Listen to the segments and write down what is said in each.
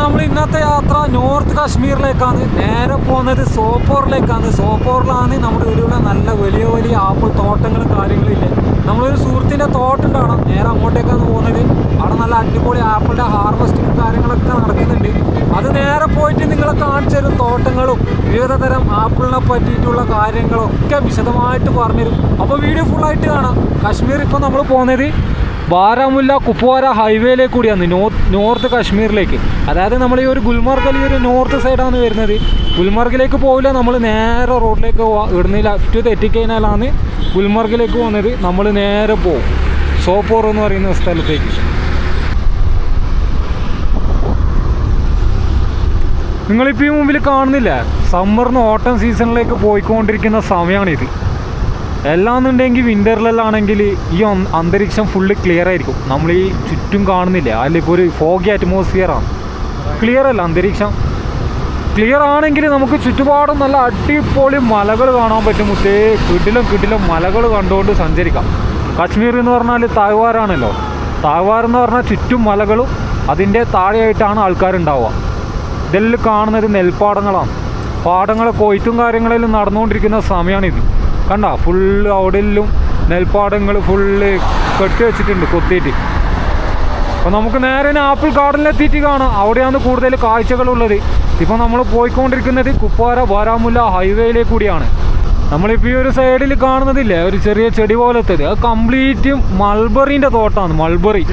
നമ്മൾ ഇന്നത്തെ യാത്ര നോർത്ത് കാശ്മീരിലേക്കാണ്. നേരെ പോകുന്നത് സോപ്പോറിലേക്കാണ്. സോപ്പോറിലാണ് നമ്മുടെ ഇവിടെയുള്ള നല്ല വലിയ വലിയ ആപ്പിൾ തോട്ടങ്ങളും കാര്യങ്ങളില്ലേ. നമ്മളൊരു സുഹൃത്തിൻ്റെ തോട്ടുണ്ടാവണം, നേരെ അങ്ങോട്ടേക്കാണ് പോകുന്നത്. അവിടെ നല്ല അടിപൊളി ആപ്പിളിൻ്റെ ഹാർവെസ്റ്റിങ്ങും കാര്യങ്ങളൊക്കെ നടക്കുന്നുണ്ട്. അത് നേരെ പോയിട്ട് നിങ്ങളെ കാണിച്ചു തരും. തോട്ടങ്ങളും വിവിധ തരം ആപ്പിളിനെ പറ്റിയിട്ടുള്ള കാര്യങ്ങളൊക്കെ വിശദമായിട്ട് പറഞ്ഞുതരും. അപ്പോൾ വീഡിയോ ഫുള്ളായിട്ട് കാണാം. കാശ്മീർ ഇപ്പോൾ നമ്മൾ പോകുന്നത് ബാരാമുല്ല കുപ്വാര ഹൈവേയിലേക്ക് കൂടിയാണ്, നോർത്ത് കാശ്മീരിലേക്ക്. അതായത് നമ്മൾ ഈ ഒരു ഗുൽമർഗിൽ ഈ ഒരു നോർത്ത് സൈഡാണ് വരുന്നത്. ഗുൽമർഗിലേക്ക് പോകില്ല, നമ്മൾ നേരെ റോഡിലേക്ക് പോവാം. ഇവിടുന്ന് ലെഫ്റ്റ് തെറ്റിക്കഴിഞ്ഞാലാണ് ഗുൽമർഗിലേക്ക് പോകുന്നത്. നമ്മൾ നേരെ പോകും സോപ്പോർ എന്ന് പറയുന്ന സ്ഥലത്തേക്ക്. നിങ്ങളിപ്പോൾ ഈ മുമ്പിൽ കാണുന്നില്ല, സമ്മറിന് ഓട്ടം സീസണിലേക്ക് പോയിക്കൊണ്ടിരിക്കുന്ന സമയമാണിത്. എല്ലാന്നുണ്ടെങ്കിൽ വിൻ്ററിലാണെങ്കിൽ ഈ അന്തരീക്ഷം ഫുള്ള് ക്ലിയർ ആയിരിക്കും. നമ്മൾ ഈ ചുറ്റും കാണുന്നില്ല, അതിലിപ്പോൾ ഒരു ഫോഗി അറ്റ്മോസ്ഫിയറാണ്. ക്ലിയർ അല്ല അന്തരീക്ഷം. ക്ലിയർ ആണെങ്കിൽ നമുക്ക് ചുറ്റുപാടും നല്ല അടിപൊളി മലകൾ കാണാൻ പറ്റും. കിടിലം മലകൾ കണ്ടുകൊണ്ട് സഞ്ചരിക്കാം. കാശ്മീർ എന്ന് പറഞ്ഞാൽ താഴ്വാരാണല്ലോ. താഴ്വാർ എന്ന് പറഞ്ഞാൽ ചുറ്റും മലകളും അതിൻ്റെ താഴെയായിട്ടാണ് ആൾക്കാരുണ്ടാവുക. ഇതെല്ലാം കാണുന്നത് നെൽപ്പാടങ്ങളാണ്. പാടങ്ങൾ കൊയ്ത്തും കാര്യങ്ങളെല്ലാം നടന്നുകൊണ്ടിരിക്കുന്ന സമയമാണിത്. കണ്ട ഫുള്ള് അവിടെയെല്ലാം നെൽപ്പാടങ്ങൾ ഫുള്ള് കെട്ടി വെച്ചിട്ടുണ്ട് കൊത്തിയിട്ട്. അപ്പോൾ നമുക്ക് നേരെ ആപ്പിൾ ഗാർഡനിലെത്തിയിട്ട് കാണാം. അവിടെയാണ് കൂടുതൽ കാഴ്ചകളുള്ളത്. ഇപ്പോൾ നമ്മൾ പോയിക്കൊണ്ടിരിക്കുന്നത് കുപ്വാര ബാരാമുല്ല ഹൈവേയിലേക്ക് കൂടിയാണ്. നമ്മളിപ്പോൾ ഈ ഒരു സൈഡിൽ കാണുന്നതില്ലേ, ഒരു ചെറിയ ചെടി പോലത്തെ, അത് കംപ്ലീറ്റ് മൾബറിൻ്റെ തോട്ടമാണ്. മൾബറി.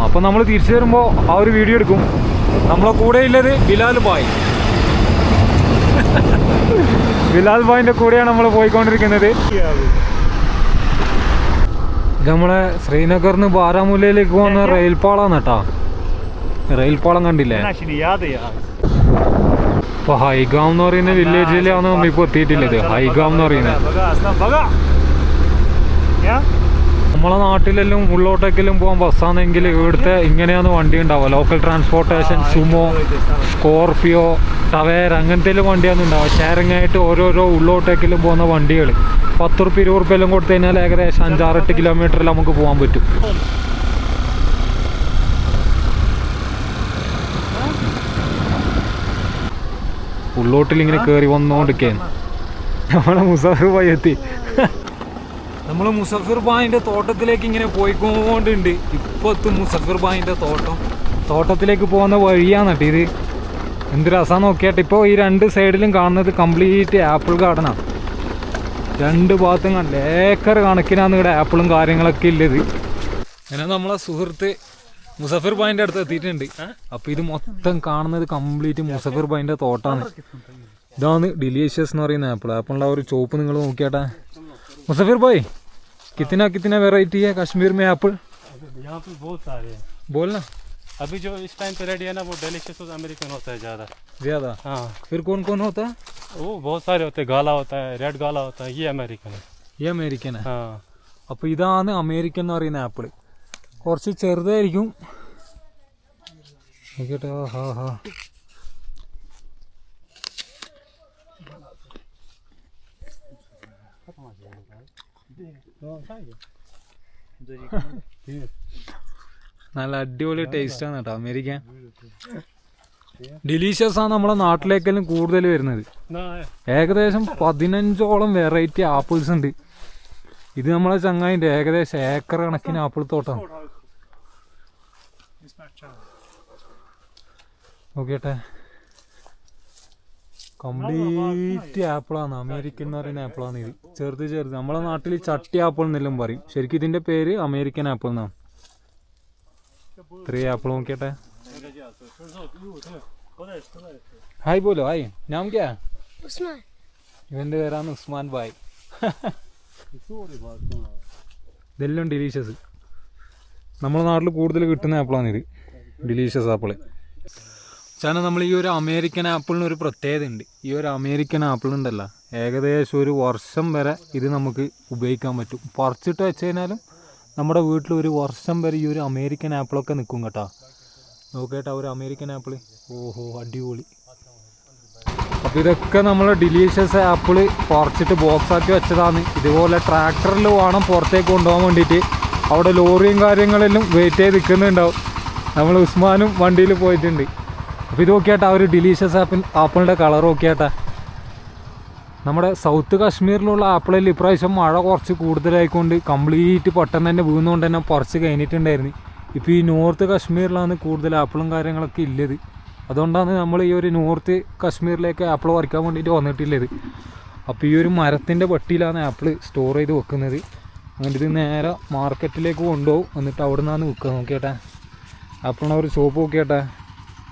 അപ്പോൾ നമ്മൾ തിരിച്ചു വരുമ്പോൾ ആ ഒരു വീഡിയോ എടുക്കും. നമ്മളെ കൂടെ ഉള്ളത് ബിലാൽ ഭായ്. ബിലാൽ ഭായിൻ്റെ കൂടെയാണ് നമ്മൾ പോയിക്കൊണ്ടിരിക്കുന്നത്. നമ്മളെ ശ്രീനഗറിന് ബാരാമുല്ലയിലേക്ക് പോകുന്ന റെയിൽപാളാണ് കേട്ടോ. റെയിൽപാളം കണ്ടില്ലേ? ഇപ്പൊ ഹൈഗാം എന്ന് പറയുന്ന വില്ലേജിലാണ് നമ്മൾ ഇപ്പോൾ എത്തിയിട്ടില്ലത്. ഹൈഗാം എന്ന് പറയുന്നത് നമ്മളെ നാട്ടിലെല്ലാം ഉള്ളോട്ടേക്കെല്ലാം പോകാൻ ബസ്സാണെങ്കിൽ ഇവിടുത്തെ ഇങ്ങനെയാണ് വണ്ടി ഉണ്ടാവുക. Local transportation, sumo, Scorpio, Tavera അങ്ങനത്തെ വണ്ടിയാണ് ഉണ്ടാവുക. ഷെയറിങ്ങായിട്ട് ഓരോരോ ഉള്ളോട്ടേക്കെല്ലാം പോകുന്ന വണ്ടികൾ 10 റുപ്യ 20 റുപ്യ എല്ലാം കൊടുത്തു കഴിഞ്ഞാൽ ഏകദേശം 5-6-8 കിലോമീറ്ററിൽ നമുക്ക് പോകാൻ പറ്റും. ഉള്ളോട്ടിൽ ഇങ്ങനെ കയറി വന്നുകൊണ്ടിരിക്കുകയാണ്. നമ്മളെ മുസാഫിർ ഭായി എത്തി. നമ്മൾ മുസഫിർ ഭായിൻ്റെ തോട്ടത്തിലേക്ക് ഇങ്ങനെ പോയിക്കൊണ്ടുണ്ട്. ഇപ്പോൾ എത്തും മുസഫിർ ഭായിൻ്റെ തോട്ടത്തിലേക്ക് പോകുന്ന വഴിയാണ് കേട്ടോ ഇത്. എന്ത് രസമാണ് നോക്കിയാട്ടെ. ഇപ്പോൾ ഈ രണ്ട് സൈഡിലും കാണുന്നത് കംപ്ലീറ്റ് ആപ്പിൾ ഗാർഡനാണ്. രണ്ട് ഭാഗത്തും കണ്ട് ഏക്കർ കണക്കിനാണ് ഇവിടെ ആപ്പിളും കാര്യങ്ങളൊക്കെ ഉള്ളത്. അങ്ങനെ നമ്മളെ സുഹൃത്ത് മുസഫിർ ഭായിൻ്റെ അടുത്ത് എത്തിയിട്ടുണ്ട്. അപ്പോൾ ഇത് മൊത്തം കാണുന്നത് കംപ്ലീറ്റ് മുസഫിർ ഭായിൻ്റെ തോട്ടമാണ്. ഇതാണ് ഡിലീഷ്യസ് എന്ന് പറയുന്ന ആപ്പിൾ. ആപ്പിളിൻ്റെ ആ ഒരു ചോപ്പ് നിങ്ങൾ നോക്കിയാട്ടെ. मुसफिर भाई कितना वैरायटी है कश्मीर में एप्पल? यहाँ पे बहुत सारे हैं। बोलना। अभी जो इस टाइम पे रेडी है ना वो डेलिशियस और अमेरिकन होता है ज़्यादा। हाँ, फिर कौन कौन होता है? वो बहुत सारे होते हैं। गाला होता है, रेड गाला होता है, ये अमेरिकन है। ये अमेरिकन है। हाँ, അപ്പോൾ ഇതാണ് അമേരിക്കൻ എന്ന് പറയുന്ന ആപ്പിൾ. കുറച്ച് ചെറുതായിരിക്കും. നോക്കിയിട്ട് ഹാ നല്ല അടിപൊളി ടേസ്റ്റാണ് കേട്ടോ അമേരിക്കൻ. ഡിലീഷ്യസ് ആണ് നമ്മളെ നാട്ടിലേക്കെല്ലാം കൂടുതൽ വരുന്നത്. ഏകദേശം 15ഓളം വെറൈറ്റി ആപ്പിൾസ് ഉണ്ട്. ഇത് നമ്മളെ ചങ്ങായിൻ്റെ ഏകദേശം ഏക്കർ കണക്കിന് ആപ്പിൾ തോട്ടം. നോക്കിയട്ടെ, കംപ്ലീറ്റ് ആപ്പിളാണ്. അമേരിക്കൻ എന്ന് പറയുന്ന ആപ്പിളാണ് ഇത്. ചെറുത് നമ്മളെ നാട്ടിൽ ചട്ടി ആപ്പിൾ എന്നെല്ലാം പറയും. ശരിക്കും ഇതിൻ്റെ പേര് അമേരിക്കൻ ആപ്പിൾ എന്നാണ്. ഇത്രയും ആപ്പിൾ നോക്കിയട്ടെ. ഹായ് ബോലോ. ഹായ്, നാം ക്യാ? ഉസ്മാൻ. ഇവൻ്റെ പേരാണ് ഉസ്മാൻ ഭായ്. ഇതെല്ലാം ഡിലീഷ്യസ്. നമ്മുടെ നാട്ടിൽ കൂടുതൽ കിട്ടുന്ന ആപ്പിളാണിത്, ഡിലീഷ്യസ് ആപ്പിള്. കാരണം നമ്മൾ ഈ ഒരു അമേരിക്കൻ ആപ്പിളിന് ഒരു പ്രത്യേകത ഉണ്ട്. ഈ ഒരു അമേരിക്കൻ ആപ്പിൾ ഉണ്ടല്ലോ, ഏകദേശം ഒരു വർഷം വരെ ഇത് നമുക്ക് ഉപയോഗിക്കാൻ പറ്റും. പറിച്ചിട്ട് വെച്ച് കഴിഞ്ഞാലും നമ്മുടെ വീട്ടിൽ ഒരു വർഷം വരെ ഈ ഒരു അമേരിക്കൻ ആപ്പിളൊക്കെ നിൽക്കും കേട്ടോ. നോക്കേട്ടാ ഒരു അമേരിക്കൻ ആപ്പിൾ. ഓഹോ, അടിപൊളി. അപ്പോൾ ഇതൊക്കെ നമ്മൾ ഡിലീഷ്യസ് ആപ്പിൾ പറിച്ചിട്ട് ബോക്സാക്കി വെച്ചതാണ്. ഇതുപോലെ ട്രാക്ടറിൽ വേണം പുറത്തേക്ക് കൊണ്ടുപോകാൻ വേണ്ടിയിട്ട്. അവിടെ ലോറിയും കാര്യങ്ങളെല്ലാം വെയിറ്റ് ചെയ്ത് നിൽക്കുന്നുണ്ടാവും. നമ്മൾ ഉസ്മാനും വണ്ടിയിൽ പോയിട്ടുണ്ട്. അപ്പോൾ ഇത് നോക്കിയാട്ടാ ഒരു ഡിലീഷ്യസ് ആപ്പിളിൻ്റെ കളർ നോക്കിയാട്ടാ. നമ്മുടെ സൗത്ത് കാശ്മീരിലുള്ള ആപ്പിളിൽ ഇപ്രാവശ്യം മഴ കുറച്ച് കൂടുതലായിക്കൊണ്ട് കംപ്ലീറ്റ് പെട്ടെന്ന് തന്നെ വീണുകൊണ്ട് തന്നെ പറിച്ച് കഴിഞ്ഞിട്ടുണ്ടായിരുന്നു. ഇപ്പോൾ ഈ നോർത്ത് കാശ്മീരിലാണ് കൂടുതൽ ആപ്പിളും കാര്യങ്ങളൊക്കെ ഇല്ലത്. അതുകൊണ്ടാണ് നമ്മൾ ഈ ഒരു നോർത്ത് കാശ്മീരിലേക്ക് ആപ്പിൾ പറിക്കാൻ വേണ്ടിയിട്ട് വന്നിട്ടുള്ളത്. അപ്പോൾ ഈ ഒരു മരത്തിൻ്റെ പെട്ടിയിലാണ് ആപ്പിൾ സ്റ്റോർ ചെയ്ത് വെക്കുന്നത്. എന്നിട്ട് ഇത് നേരെ മാർക്കറ്റിലേക്ക് കൊണ്ടുപോകും. എന്നിട്ട് അവിടെ നിന്നാണ് വിൽക്കുക. നോക്കിയേട്ടെ ആപ്പിളിൻ്റെ ഒരു ഷോപ്പ് നോക്കിയേട്ടെ.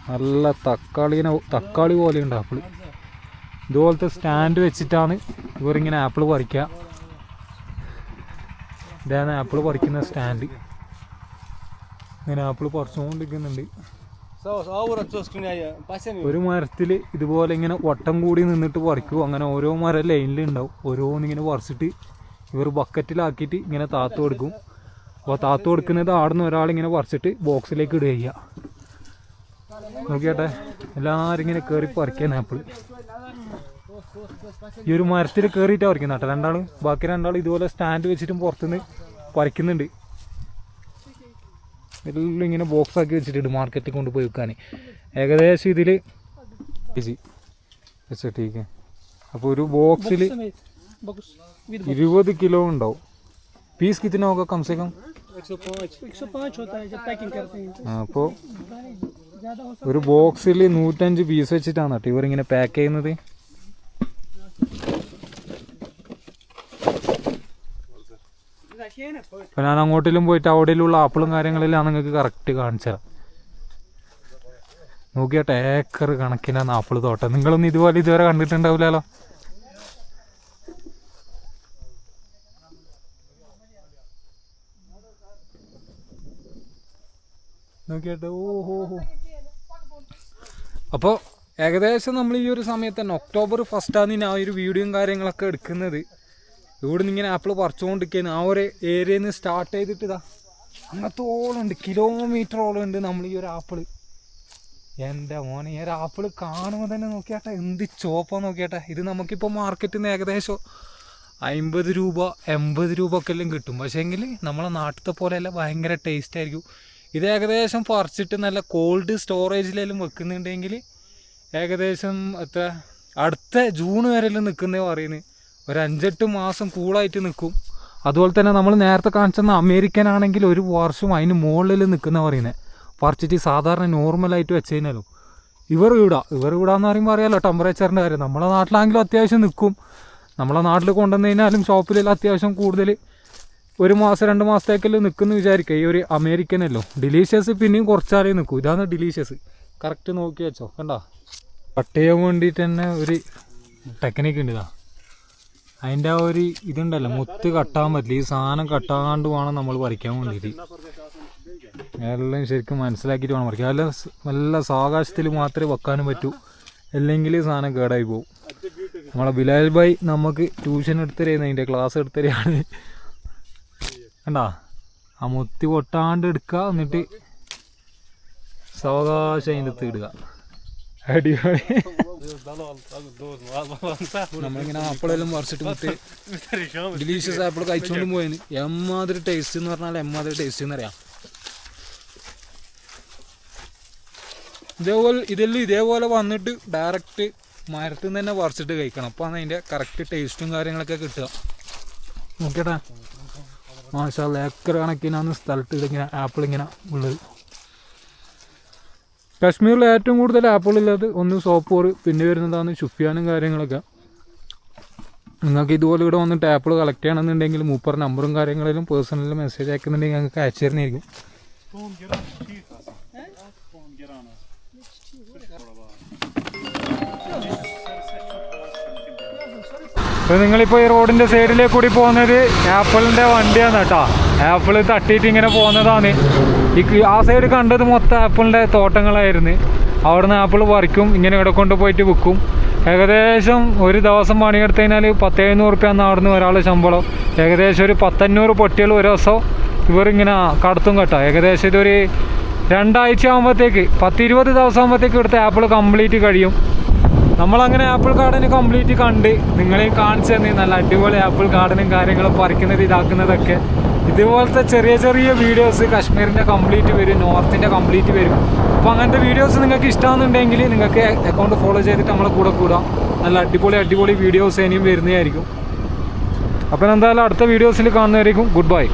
നല്ല തക്കാളി പോലെയുണ്ട് ആപ്പിൾ. ഇതുപോലത്തെ സ്റ്റാൻഡ് വെച്ചിട്ടാണ് ഇവരിങ്ങനെ ആപ്പിൾ പറിക്കുക. ഇതാണ് ആപ്പിൾ പറിക്കുന്ന സ്റ്റാൻഡ്. ഇങ്ങനെ ആപ്പിൾ പറിച്ചുകൊണ്ടിരിക്കുന്നുണ്ട്. ഒരു മരത്തിൽ ഇതുപോലെ ഇങ്ങനെ വട്ടം കൂടി നിന്നിട്ട് പറിക്കും. അങ്ങനെ ഓരോ മരം ലൈനിലുണ്ടാവും. ഓരോന്നിങ്ങനെ പറിച്ചിട്ട് ഇവർ ബക്കറ്റിലാക്കിയിട്ട് ഇങ്ങനെ താത്തു കൊടുക്കും. അപ്പോൾ താത്തു കൊടുക്കുന്നത് ആടുന്ന ഒരാളിങ്ങനെ പറിച്ചിട്ട് ബോക്സിലേക്ക് ഇടുക ചെയ്യുക. നോക്കിയാട്ടെ എല്ലാവരും ഇങ്ങനെ കയറി പറിക്കാൻ ആപ്പിൾ. ഈ ഒരു മരത്തിൽ കയറിയിട്ടാണ് പറിക്കുന്നത് കേട്ടോ രണ്ടാളും. ബാക്കി രണ്ടാളും ഇതുപോലെ സ്റ്റാൻഡ് വെച്ചിട്ടും പുറത്തുനിന്ന് പറിക്കുന്നുണ്ട്. എല്ലാം ഇങ്ങനെ ബോക്സാക്കി വെച്ചിട്ടുണ്ട് മാർക്കറ്റിൽ കൊണ്ടുപോയി വെക്കാൻ. ഏകദേശം ഇതിൽ വെച്ചിട്ടേക്ക്. അപ്പോൾ ഒരു ബോക്സിൽ 20 കിലോ ഉണ്ടാവും. പീസ് കിतना होगा कम से कम? 105 होता है जब पैकिंग करते हैं. അപ്പോൾ ഒരു ബോക്സിൽ 105 പീസ് വെച്ചിട്ടാണ് കേട്ടോ ഇവരിങ്ങനെ പാക്ക് ചെയ്യുന്നത്. അപ്പോൾ ഞാൻ അങ്ങോട്ടിലും പോയിട്ട് അവിടെയുള്ള ആപ്പിളും കാര്യങ്ങളെല്ലാം നിങ്ങൾക്ക് കറക്റ്റ് കാണിച്ചു തരാം. നോക്കിയാട്ടെ ഏക്കർ കണക്കിനാണ് ആപ്പിൾ തോട്ടം. നിങ്ങളൊന്നും ഇതുവരെ കണ്ടിട്ടുണ്ടാവില്ലല്ലോ. നോക്കിയാട്ടെ ഓഹോ. അപ്പോൾ ഏകദേശം നമ്മൾ ഈ ഒരു സമയത്ത് തന്നെ ഒക്ടോബർ 1 ഞാൻ ഒരു വീഡിയോയും കാര്യങ്ങളൊക്കെ എടുക്കുന്നത്. ഇവിടെ നിന്ന് ഇങ്ങനെ ആപ്പിൾ പറിച്ചുകൊണ്ടിരിക്കുകയാണ്. ആ ഒരു ഏരിയയിൽ നിന്ന് സ്റ്റാർട്ട് ചെയ്തിട്ട് ഇതാ അങ്ങനത്തോളം ഉണ്ട്, കിലോമീറ്ററോളം ഉണ്ട് നമ്മൾ ഈ ഒരു ആപ്പിൾ. എൻ്റെ മോനെ ഈ ഒരു ആപ്പിൾ കാണുമ്പോൾ തന്നെ നോക്കിയാട്ടെ എന്ത് ചോപ്പാന്ന് നോക്കിയാട്ടെ. ഇത് നമുക്കിപ്പോൾ മാർക്കറ്റിൽ നിന്ന് ഏകദേശം 50 രൂപ 80 രൂപ ഒക്കെ എല്ലാം കിട്ടും. പക്ഷേ എങ്കിൽ നമ്മളെ നാട്ടിലത്തെ പോലെയല്ല, ഭയങ്കര ടേസ്റ്റ് ആയിരിക്കും. ഇത് ഏകദേശം പറിച്ചിട്ട് നല്ല കോൾഡ് സ്റ്റോറേജിലെല്ലാം വെക്കുന്നുണ്ടെങ്കിൽ ഏകദേശം എത്ര അടുത്ത ജൂൺ വരെയെല്ലാം നിൽക്കുന്നേ പറയുന്നത്. ഒരു 5-8 മാസം കൂളായിട്ട് നിൽക്കും. അതുപോലെ തന്നെ നമ്മൾ നേരത്തെ കാണിച്ചെന്ന അമേരിക്കൻ ആണെങ്കിൽ 1 വർഷം അതിന് മുകളിൽ നിൽക്കുന്ന പറയുന്നത്. പറിച്ചിട്ട് സാധാരണ നോർമലായിട്ട് വെച്ച് കഴിഞ്ഞാലോ ഇവർ ഇവിടാന്ന് പറയുമ്പോൾ അറിയാമല്ലോ ടെമ്പറേച്ചറിൻ്റെ കാര്യം. നമ്മളെ നാട്ടിലാണെങ്കിലും അത്യാവശ്യം നിൽക്കും. നമ്മളെ നാട്ടിൽ കൊണ്ടുവന്നു കഴിഞ്ഞാലും ഷോപ്പിലെല്ലാം അത്യാവശ്യം കൂടുതൽ 1 മാസം 2 മാസത്തേക്കെല്ലാം നിൽക്കുമെന്ന് വിചാരിക്കുക. ഈ ഒരു അമേരിക്കനല്ലോ. ഡിലീഷ്യസ് പിന്നെയും കുറച്ചാലേ നിൽക്കും. ഇതാണ് ഡിലീഷ്യസ്. കറക്റ്റ് നോക്കി വെച്ചോ. കണ്ടോ കട്ട് ചെയ്യാൻ വേണ്ടിയിട്ട് തന്നെ ഒരു ടെക്നിക്ക് ഉണ്ട്. ഇതാ അതിൻ്റെ ആ ഒരു ഇതുണ്ടല്ലോ, മുത്ത് കട്ടാൻ പറ്റില്ല. ഈ സാധനം കട്ടാണ്ട് വേണം നമ്മൾ പറിക്കാൻ വേണ്ടിയിട്ട്. എല്ലാം ശരിക്കും മനസ്സിലാക്കിയിട്ട് വേണം പറിക്കാൻ. എല്ലാം നല്ല സാവകാശത്തിൽ മാത്രമേ വെക്കാനും പറ്റൂ, അല്ലെങ്കിൽ സാധനം കേടായി പോകും. നമ്മളെ ബിലാൽ ഭായ് നമുക്ക് ട്യൂഷൻ എടുത്തരുന്ന അതിൻ്റെ ക്ലാസ് എടുത്തരാണ്. കണ്ടാ ആ മുത്തി പൊട്ടാണ്ട് എടുക്കുക, എന്നിട്ട് സാവകാശം അതിൻ്റെ അടുത്ത് ഇടുക. അടിപൊളി. നമ്മളിങ്ങനെ ആപ്പിളെല്ലാം പറിച്ചിട്ട് മുത്ത് ഡിലീഷ്യസ് ആപ്പിൾ കഴിച്ചുകൊണ്ടും പോയെന്ന്. എമ്മാതിരി ടേസ്റ്റ് എന്ന് പറഞ്ഞാൽ എമ്മാതിരി ടേസ്റ്റ് എന്നറിയാം. ഇതേപോലെ വന്നിട്ട് ഡയറക്റ്റ് മരത്തിൽ നിന്ന് തന്നെ പറിച്ചിട്ട് കഴിക്കണം. അപ്പോൾ ആണ് അതിൻ്റെ കറക്റ്റ് ടേസ്റ്റും കാര്യങ്ങളൊക്കെ കിട്ടുക. നോക്കിയട്ടാ മാഷാഅല്ലാ ഏക്കർ കണക്കിനാണ് സ്ഥലത്ത് ഇതിങ്ങനെ ആപ്പിൾ ഇങ്ങനെ ഉള്ളത്. കാശ്മീരിൽ ഏറ്റവും കൂടുതൽ ആപ്പിൾ ഉള്ളത് ഒന്ന് സോപ്പോർ, പിന്നെ വരുന്നതാണ് ഷുഫിയാനും കാര്യങ്ങളൊക്കെ. നിങ്ങൾക്ക് ഇതുപോലെ ഇവിടെ വന്നിട്ട് ആപ്പിൾ കളക്ട് ചെയ്യണമെന്നുണ്ടെങ്കിൽ മൂപ്പർ നമ്പറും കാര്യങ്ങളിലും പേഴ്സണലിലും മെസ്സേജ് അയക്കുന്നുണ്ടെങ്കിൽ ഞങ്ങൾക്ക് അയച്ചു തരുന്നതായിരിക്കും. അപ്പോൾ നിങ്ങളിപ്പോൾ ഈ റോഡിൻ്റെ സൈഡിലേക്ക് കൂടി പോകുന്നത് ആപ്പിളിൻ്റെ വണ്ടിയാണ് കേട്ടോ. ആപ്പിൾ തട്ടിയിട്ട് ഇങ്ങനെ പോകുന്നതാണ്. ആ സൈഡ് കണ്ടത് മൊത്തം ആപ്പിളിൻ്റെ തോട്ടങ്ങളായിരുന്നു. അവിടെ നിന്ന് ആപ്പിൾ പറിക്കും, ഇങ്ങനെ ഇവിടെ കൊണ്ടുപോയിട്ട് വിൽക്കും. ഏകദേശം ഒരു ദിവസം പണിയെടുത്ത് കഴിഞ്ഞാൽ 10-700 റുപ്യ ആണ് അവിടെ നിന്ന് ഒരാൾ ശമ്പളം. ഏകദേശം ഒരു 100-500 പൊട്ടികൾ ഒരു ദിവസം ഇവരിങ്ങനെ കടത്തും കേട്ടോ. ഏകദേശം ഇതൊരു 2 ആഴ്ച ആകുമ്പോഴത്തേക്ക് 10-20 ദിവസം ആകുമ്പോഴത്തേക്ക് ഇവിടുത്തെ ആപ്പിൾ കംപ്ലീറ്റ് കഴിയും. നമ്മളങ്ങനെ ആപ്പിൾ ഗാർഡൻ കംപ്ലീറ്റ് കണ്ട് നിങ്ങളെയും കാണിച്ചു തന്നെ നല്ല അടിപൊളി ആപ്പിൾ ഗാർഡനും കാര്യങ്ങളും പറിക്കുന്നത് ഇതാക്കുന്നതൊക്കെ. ഇതുപോലത്തെ ചെറിയ ചെറിയ വീഡിയോസ് കാശ്മീരിൻ്റെ കംപ്ലീറ്റ് വരും, നോർത്തിൻ്റെ കംപ്ലീറ്റ് വരും. അപ്പോൾ അങ്ങനത്തെ വീഡിയോസ് നിങ്ങൾക്ക് ഇഷ്ടമാണെന്നുണ്ടെങ്കിൽ നിങ്ങൾക്ക് അക്കൗണ്ട് ഫോളോ ചെയ്തിട്ട് നമ്മളെ കൂടെ കൂടാം. നല്ല അടിപൊളി വീഡിയോസ് ഇനിയും വരുന്നതായിരിക്കും. അപ്പോൾ എന്തായാലും അടുത്ത വീഡിയോസിൽ കാണുന്നതായിരിക്കും. Good bye.